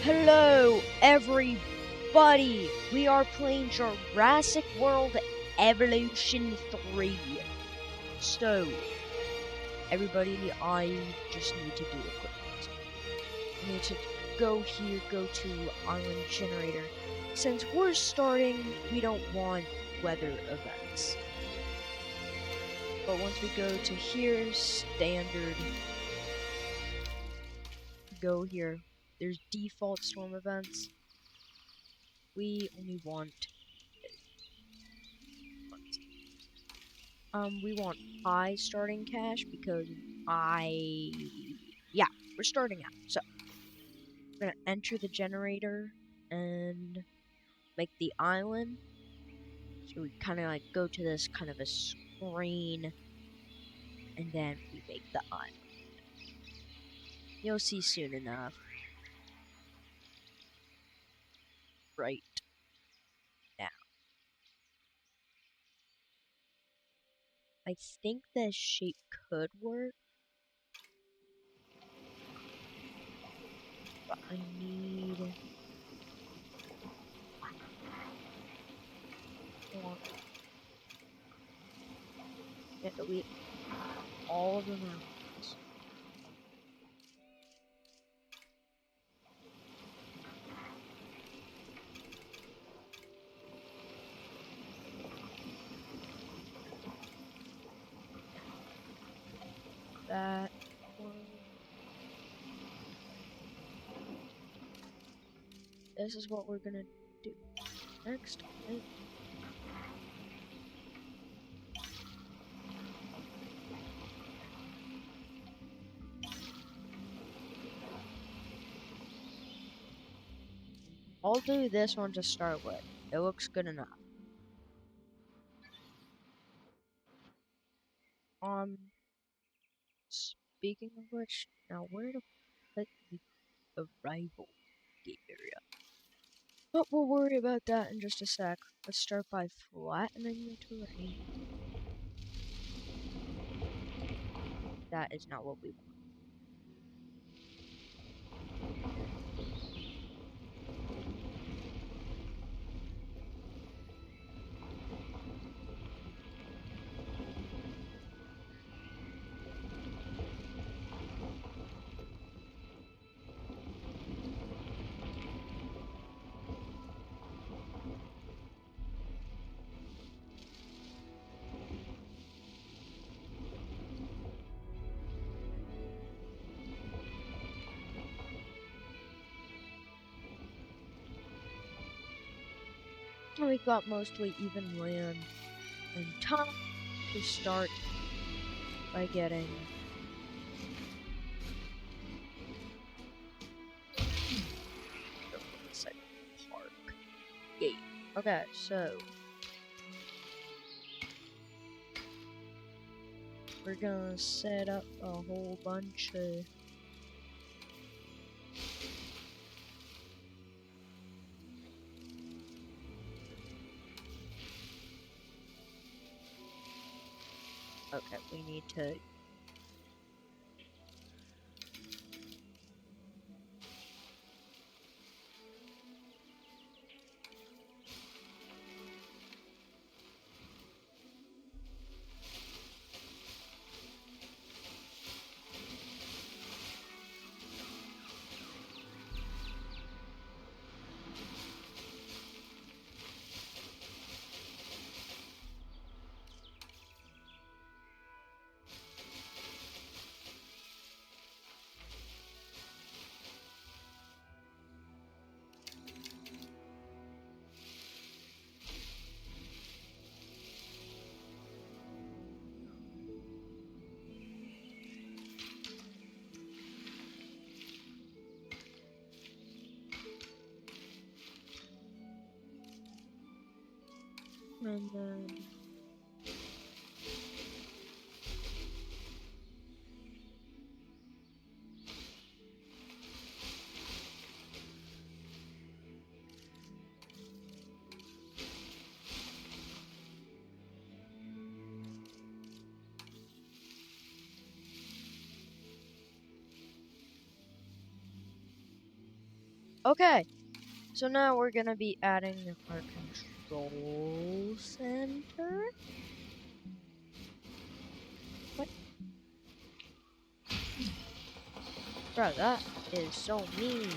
Hello, everybody! We are playing Jurassic World Evolution 3. So, everybody, I just need to do a quick thing. I need to go here, go to Island Generator. Since we're starting, we don't want weather events. But once we go to here, standard, go here. There's default storm events. We only want we want high starting cash because yeah, we're starting out. So, we're gonna enter the generator and make the island. So we kind of like go to this kind of a screen and then we make the island. You'll see soon enough. Right now. I think this shape could work. But I need to delete all of the mountains. That one. This is what we're gonna do next. Right? I'll do this one to start with. It looks good enough. Um, Speaking of which, now where to put the arrival gate area? But we'll worry about that in just a sec. Let's start by flattening the terrain. That is not what we want. We've got mostly even land and time to start by getting the park gate. Okay, so we're gonna set up a whole bunch of okay, we need to and then Okay, so now we're gonna be adding our control center. What? Bro, that is so mean.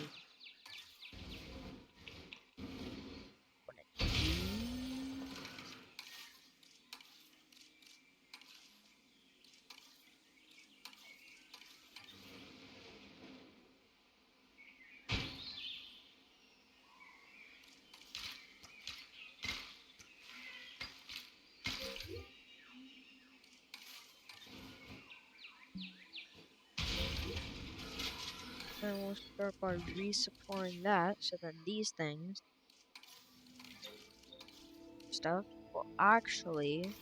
And we'll start by resupplying that, so then these things, stuff, will actually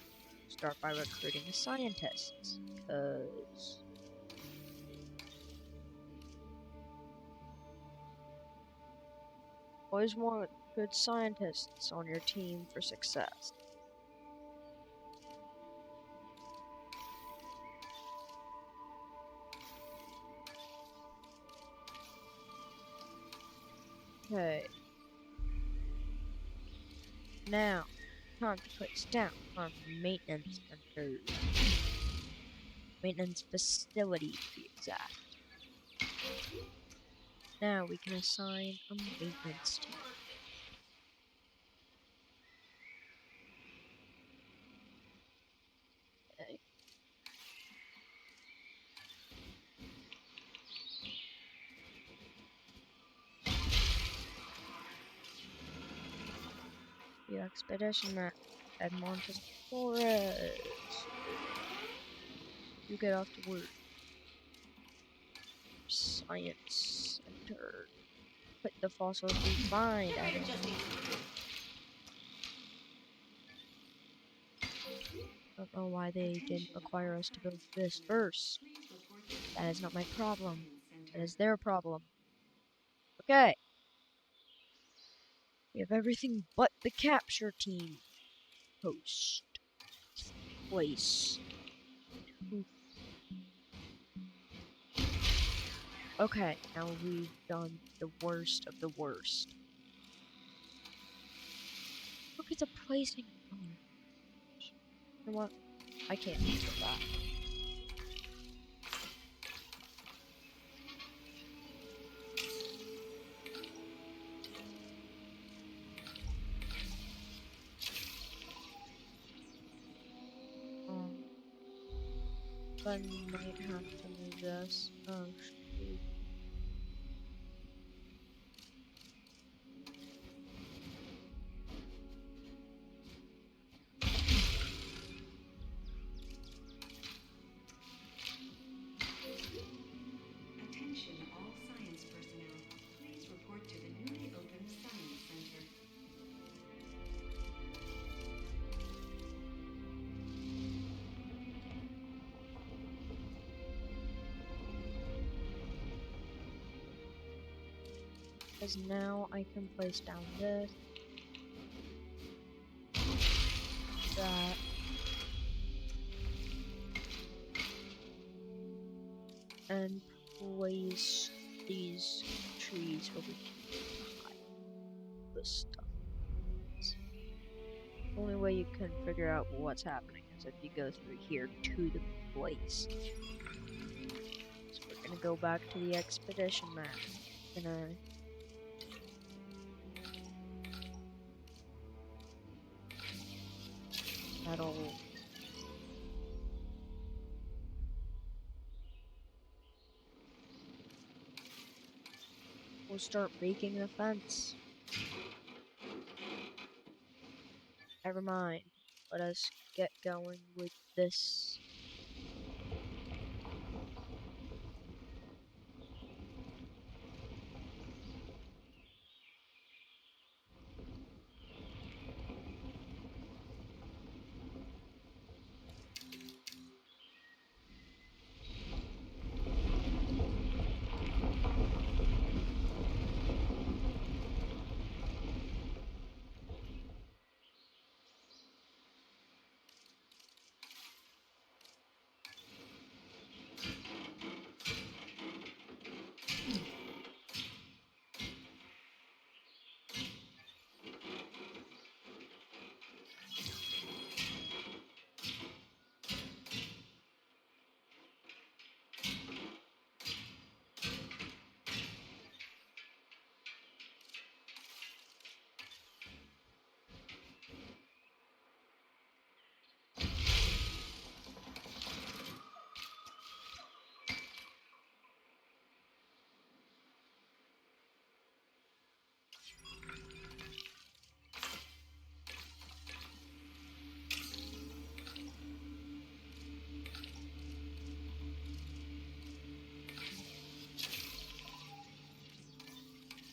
start by recruiting scientists. Because always want good scientists on your team for success. Okay. Now, time to place down our maintenance center. Maintenance facility, to be exact. Now we can assign a maintenance team. Okay. The expedition map at Montes Flores. You get off to work. Science Center. Put the fossils we find. I don't know why they didn't require us to build this first. That is not my problem. That is their problem. Okay. We have everything but the capture team. Host. Place. Okay, now we've done the worst of the worst. Look, it's a placing. Oh, you know what? I can't do that. I might have to move this. Oh, shoot. Attention all science personnel. Please report to the newly opened Science Center. Because now I can place down this, that, and place these trees over here behind this stuff. The only way you can figure out what's happening is if you go through here to the place. So we're gonna go back to the expedition map. That'll we'll start making the fence. Never mind. Let us get going with this.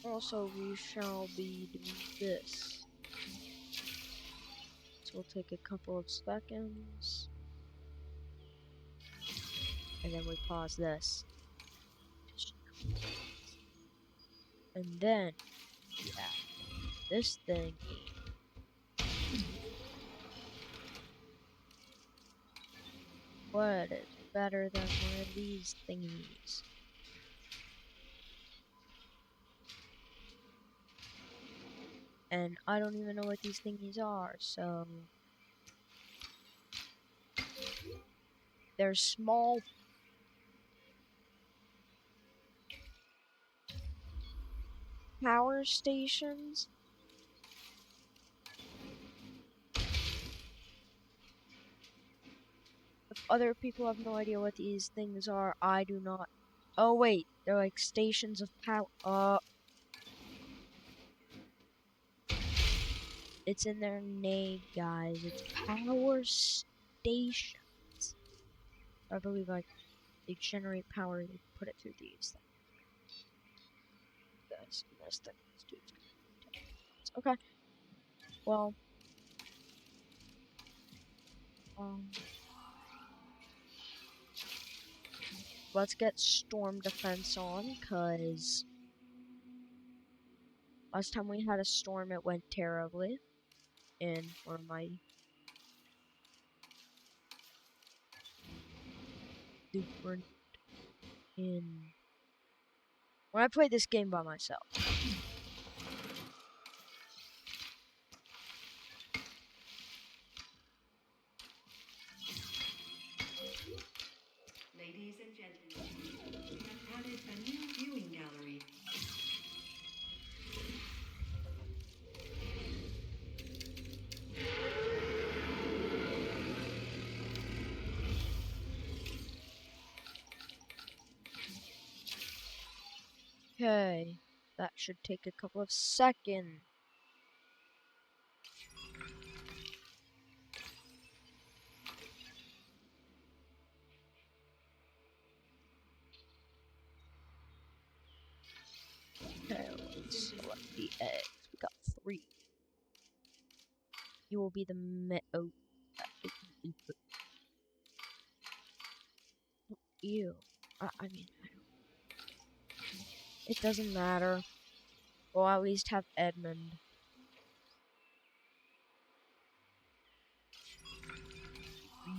Also, we shall be doing this. So we'll take a couple of seconds. And then we pause this. And then we add this thing. What is better than one of these thingies? And I don't even know what these thingies are, so they're small power stations. If other people have no idea what these things are, I do not. Oh wait, they're like stations of power. It's in their name, guys. It's power stations. I believe like they generate power. They put it through these things. This thing. This dude's gonna take. Okay. Well. Um. Let's get storm defense on, cause last time we had a storm, it went terribly. In one of my different in when I played this game by myself. Ladies and gentlemen, we have added a new viewing gallery. Okay, that should take a couple of seconds. Okay, let's select the eggs. We got 3. You will be the oh, ew. I mean, it doesn't matter. We'll at least have Edmund.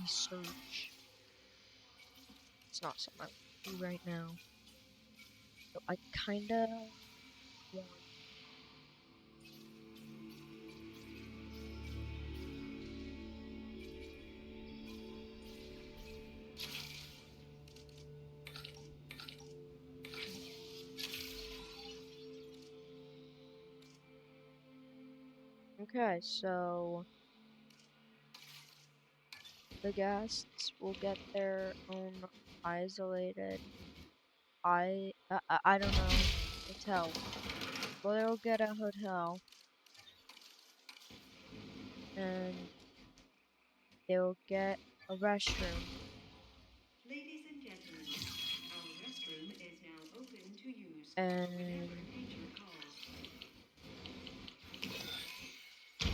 Research. It's not something I do right now. So I kinda want. Okay, so the guests will get their own isolated. I don't know, hotel. Well, they'll get a hotel, and they'll get a restroom, Ladies and gentlemen, our restroom is now open to use whenever and nature calls.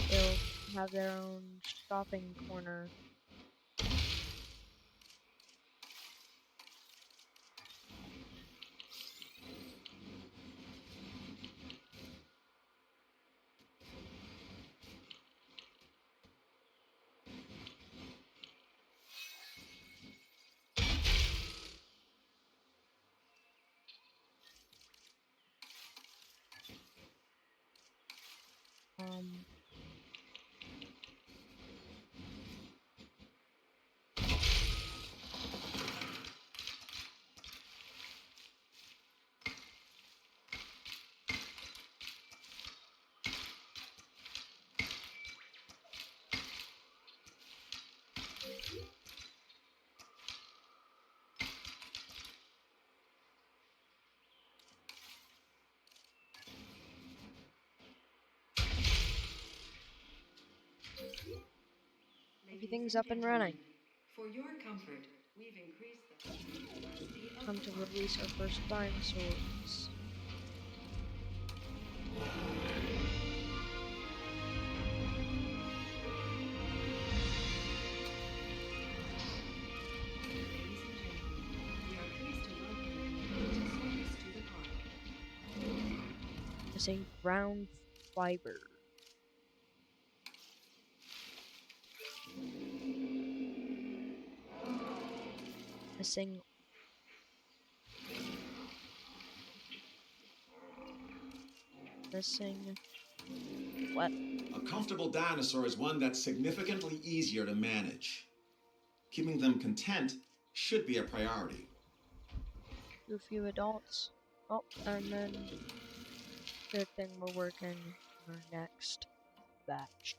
they'll have their own shopping corner. Um, Ladies everything's and up and gentlemen, running. for your comfort, we've increased the capacity of Time the to park. release our first dinosaurs. Missing brown fiber. Missing. Missing. What? A comfortable dinosaur is one that's significantly easier to manage. Keeping them content should be a priority. Do a few adults. Oh, and then good thing we're working on our next batch.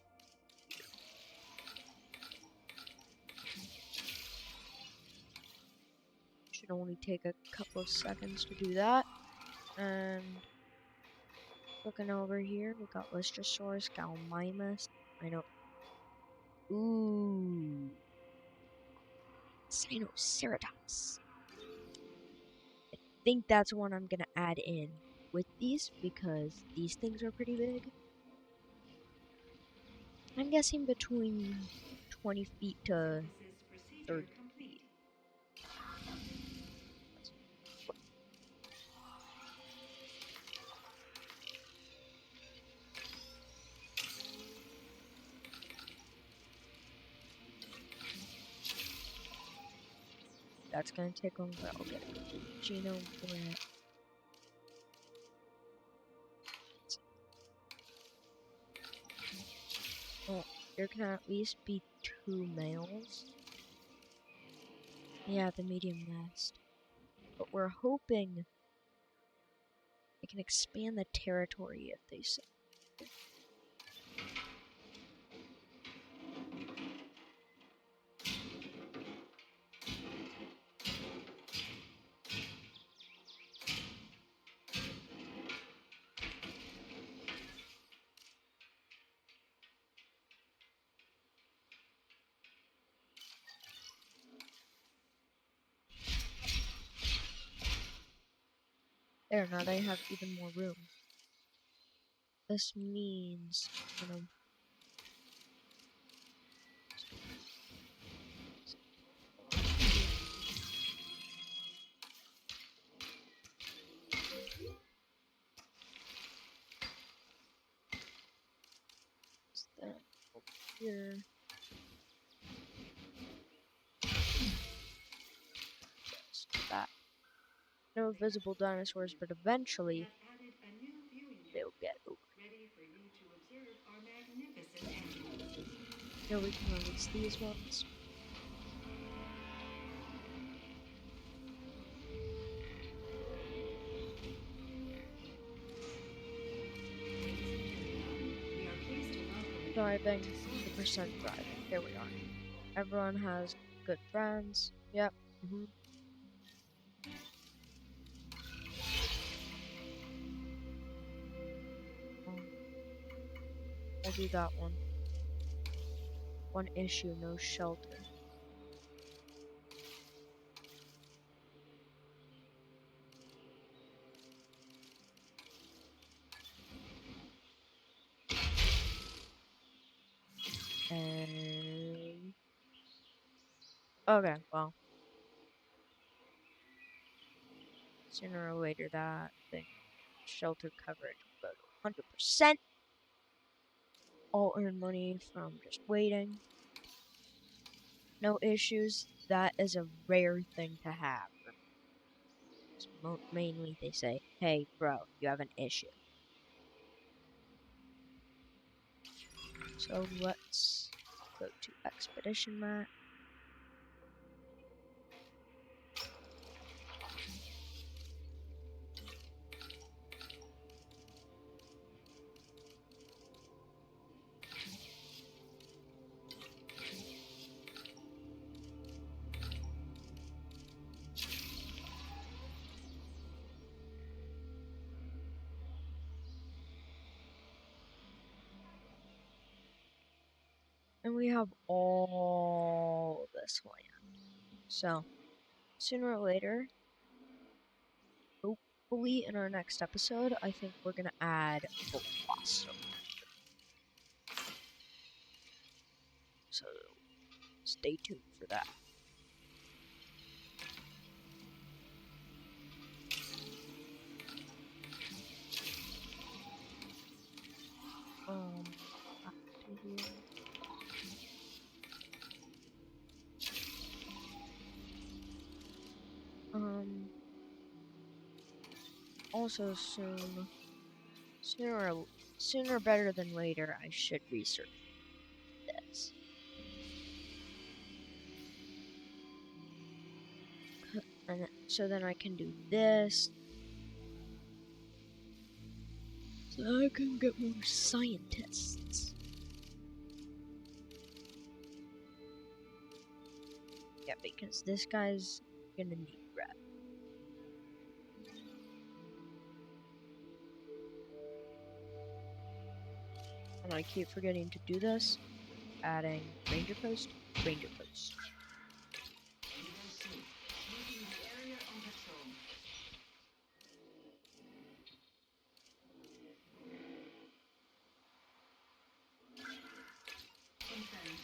Should only take a couple of seconds to do that. And looking over here, we got Lystrosaurus, Gallimimus. I know. Ooh. Sinoceratops. I think that's one I'm gonna add in with these because these things are pretty big. I'm guessing between 20 feet to Synthesis procedure 30 feet. complete. That's gonna take longer. I'll get a complete genome for it. Oh, there can at least be 2 males. Yeah, the medium nest. But we're hoping it can expand the territory if they say. There, now they have even more room. This means, then over here. Just that. No visible dinosaurs, but We eventually have added a new viewing they'll field, get over. ready for you to observe our magnificent animals. Here we can release these ones. We are pleased to welcome you Driving, to Science 100% City. driving. There we are. Everyone has good friends. Yep. We'll do that one. One issue, no shelter. And okay, well, sooner or later that thing, shelter coverage will go to 100%. I'll earn money from just waiting. No issues. That is a rare thing to have. Mainly they say, hey bro, you have an issue. So let's go to expedition map. And we have all this land. So sooner or later, hopefully in our next episode, I think we're gonna add Velociraptor. So stay tuned for that. also sooner better than later, I should research this. And so then I can do this. So I can get more scientists. Yeah, because this guy's gonna need rep. And I keep forgetting to do this. Adding ranger post, ranger post. Moving the area on patrol. Confirmed.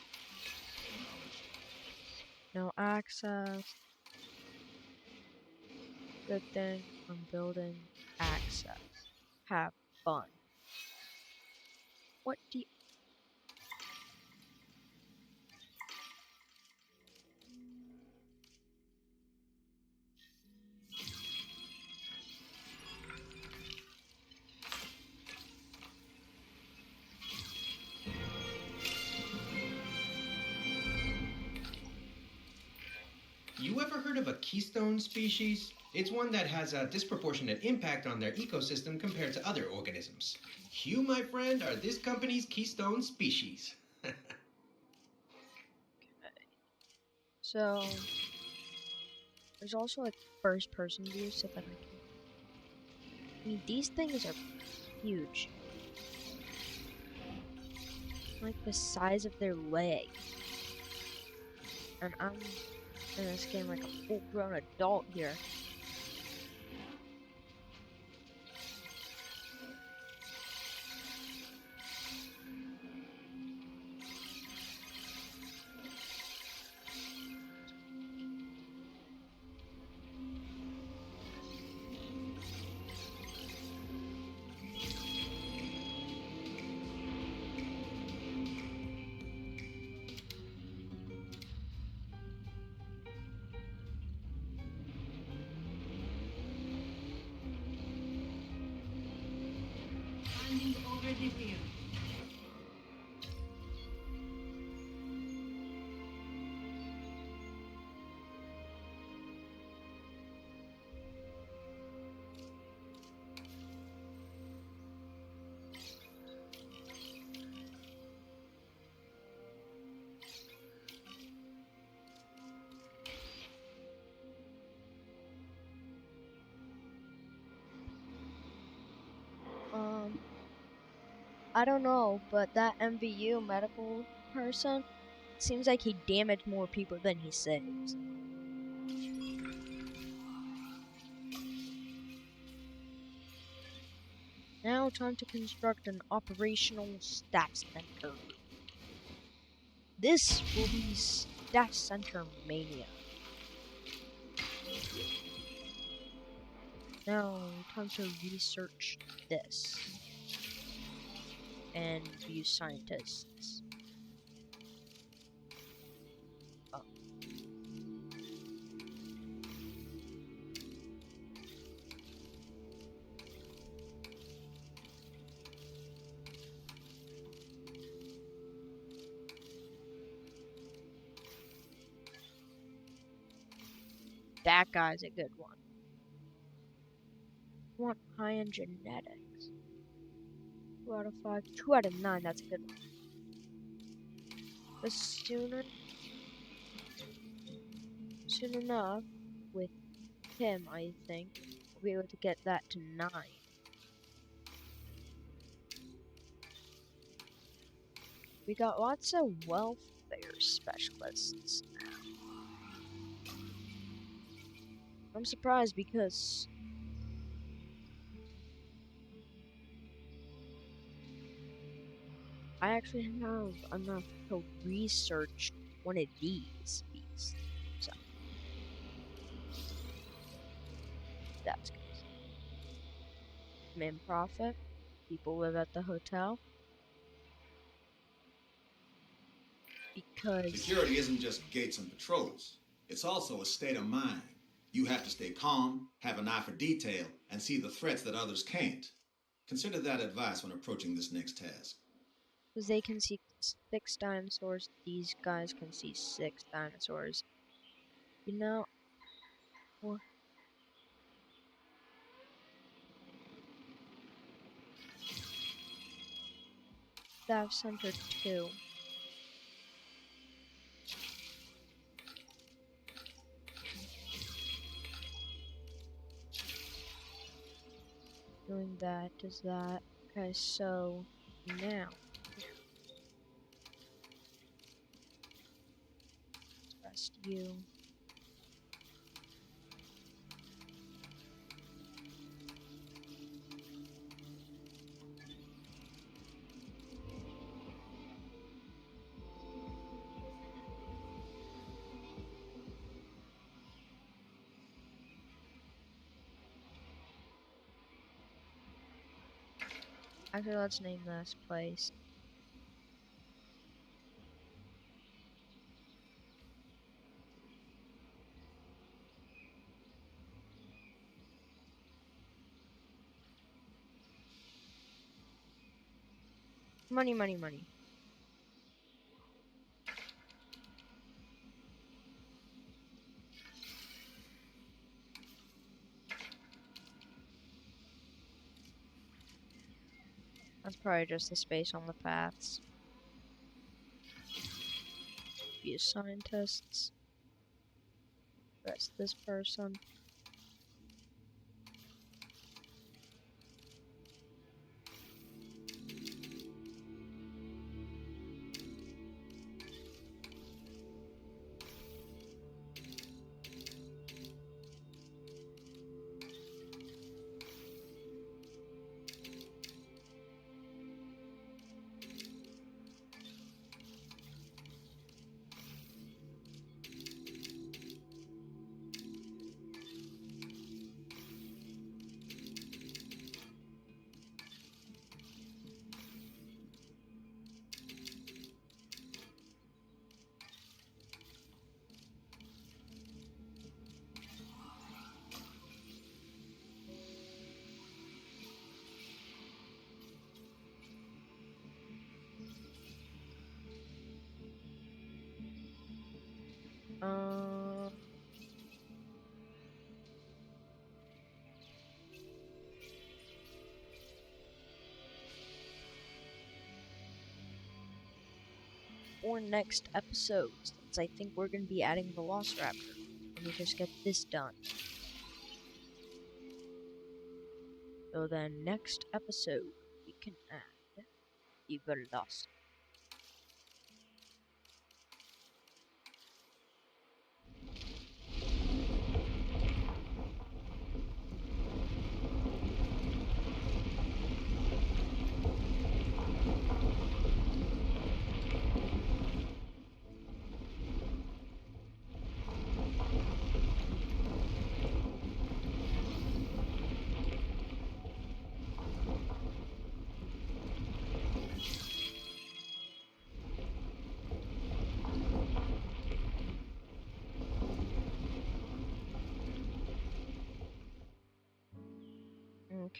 No access. Good thing I'm building access. Have fun. What do you... You ever heard of a keystone species? It's one that has a disproportionate impact on their ecosystem compared to other organisms. You, my friend, are this company's keystone species. So, there's also like first person view so that I can... I mean, these things are huge. Like the size of their leg. And I'm in this game like a full-grown adult here. Handing over the wheel. I don't know, but that MVU medical person seems like he damaged more people than he saves. Now time to construct an operational stats center. This will be Stats Center Mania. Now time to research this and view scientists. Oh. That guy's a good one. Want high in genetics. 2 out of 5, 2 out of 9, that's a good one. But soon enough, with him, I think, we'll be able to get that to 9. We got lots of welfare specialists now. I'm surprised because I actually have enough to research one of these beasts. So, that's good. Main profit. People live at the hotel. Because Security isn't just gates and patrols. It's also a state of mind. You have to stay calm, have an eye for detail, and see the threats that others can't. Consider that advice when approaching this next task. Because they can see 6 dinosaurs, these guys can see 6 dinosaurs. You know, well, Staff Center 2. Doing that, does that. Okay, so now, let's rest you. Actually, let's name this place. Money, money, money. That's probably just the space on the paths. Few scientists. Rest this person. Uh, or next episode, since I think we're gonna be adding Velociraptor. Let me just get this done. So then next episode we can add the Velociraptor.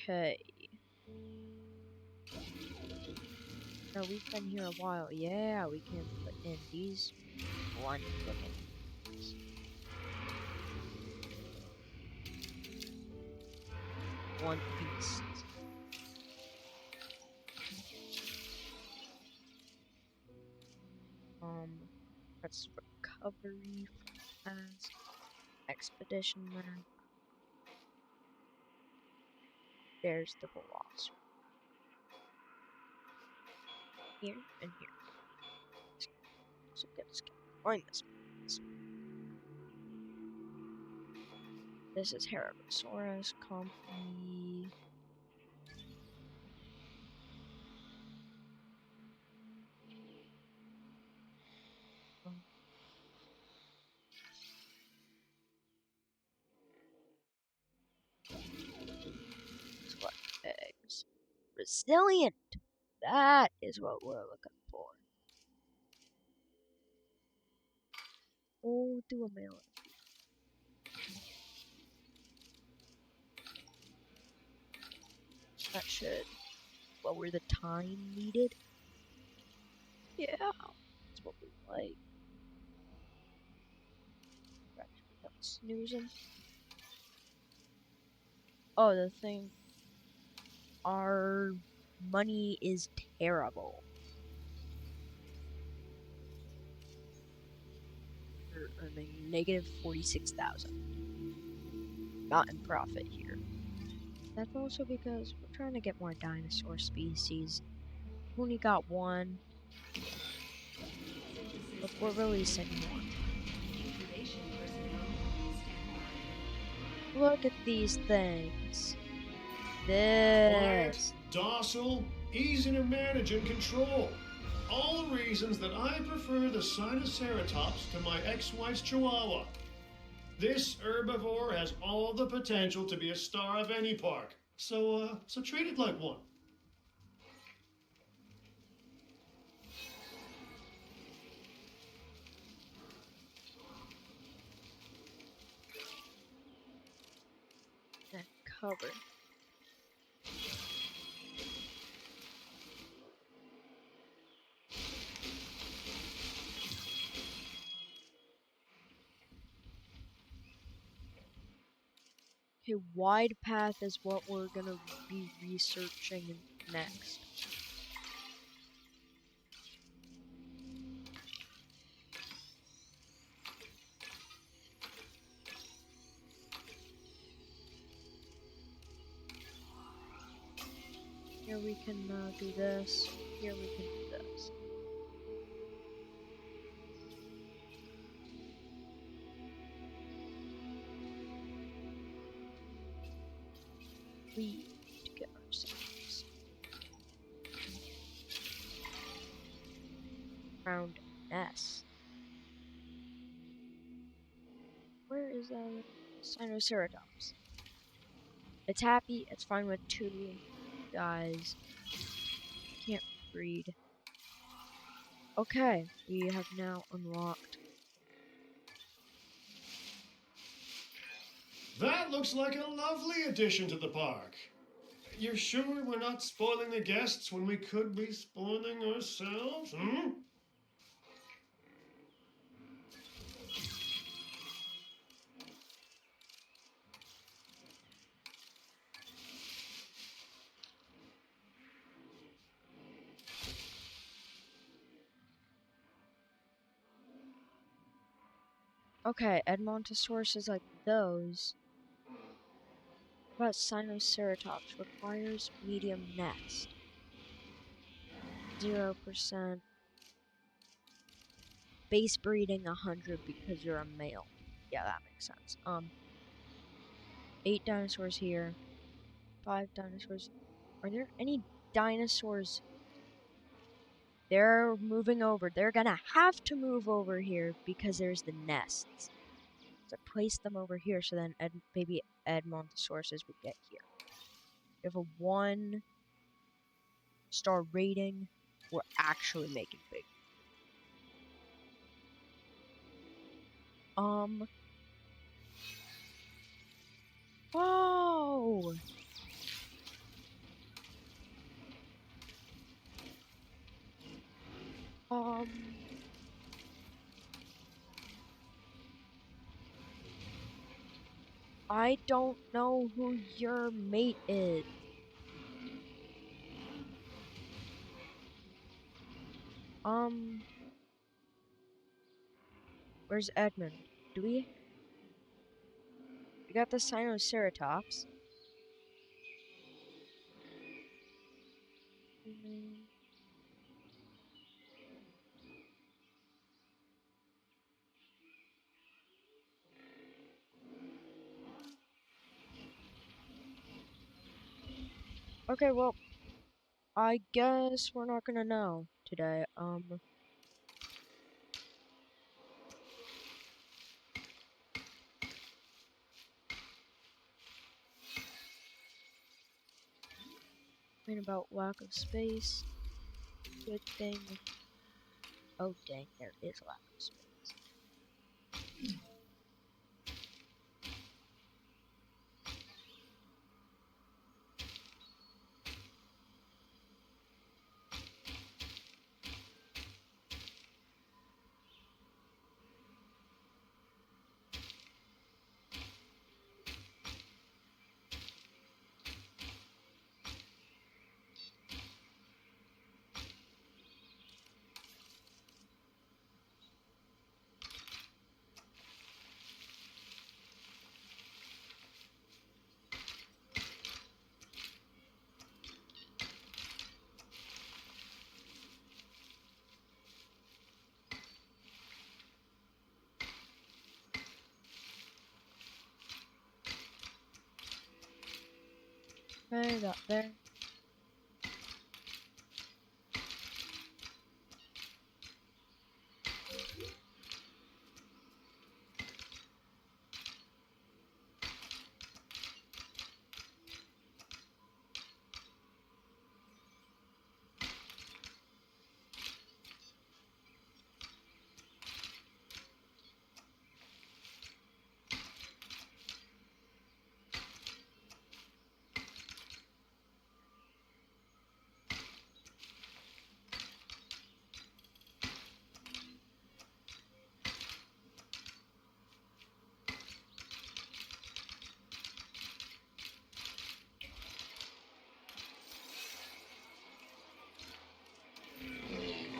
Okay. Now we've been here a while. Yeah, we can put in these blunt looking. One piece. That's recovery from past expedition map. There's the Velociraptor. Here and here. So let's find this. This is Heratosaurus, Compy. Select eggs. Resilient! That is what we're looking for. Oh, do a mail. That should lower the time needed. Yeah, that's what we like. Actually, don't snooze 'em. Oh, the thing. Our money is terrible. We're earning negative 46,000. Not in profit here. That's also because we're trying to get more dinosaur species. We only got one, but we're releasing more. Incubation personnel, stand by. Look at these things. Quiet, This. docile, easy to manage and control. All the reasons that I prefer the Sinoceratops to my ex-wife's Chihuahua. This herbivore has all the potential to be a star of any park. So treat it like one. That cover. Okay, wide path is what we're gonna be researching next. Here we can do this. Here we can do this. We need to get ourselves round nest. Where is that Sinoceratops? It's happy. It's fine with 2 guys. Can't breed. Okay, we have now unlocked. That looks like a lovely addition to the park. You're sure we're not spoiling the guests when we could be spoiling ourselves? Okay, Edmontosauruses like those. But Sinoceratops requires medium nest. 0%. Base breeding 100 because you're a male. Yeah, that makes sense. 8 dinosaurs here. 5 dinosaurs. Are there any dinosaurs? They're moving over. They're gonna have to move over here because there's the nests. So place them over here so then baby Edmontosauruses would get here. We have a 1-star rating. We're actually making big. Whoa! I don't know who your mate is. Where's Edmund? Do we? We got the Sinoceratops. Okay, well, I guess we're not gonna know today. Complain about lack of space. Good thing. Oh dang, there is lack of space. Okay, that there.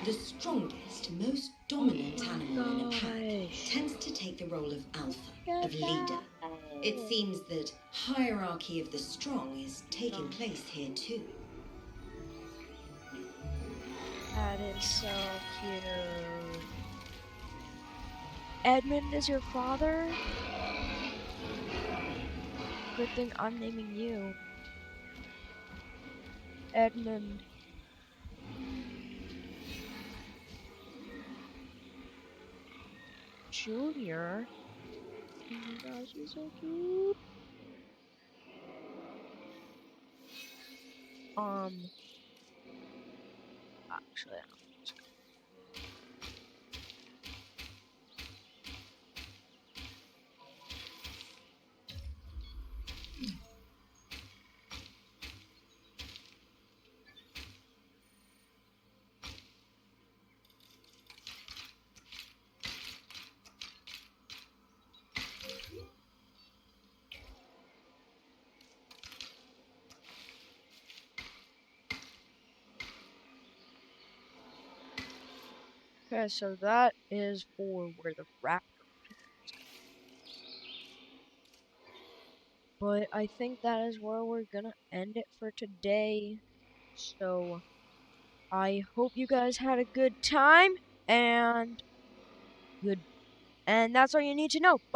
The strongest, most dominant animal in a pack Gosh. tends to take the role of alpha, Look of at leader. that. It seems that hierarchy of the strong is taking place here too. That is so cute. Edmund is your father? Good thing I'm naming you Edmund Jr. Oh my gosh, he's so cute. Actually, okay, so that is for where the raptor is. But I think that is where we're gonna end it for today. So I hope you guys had a good time and good and that's all you need to know. Bye.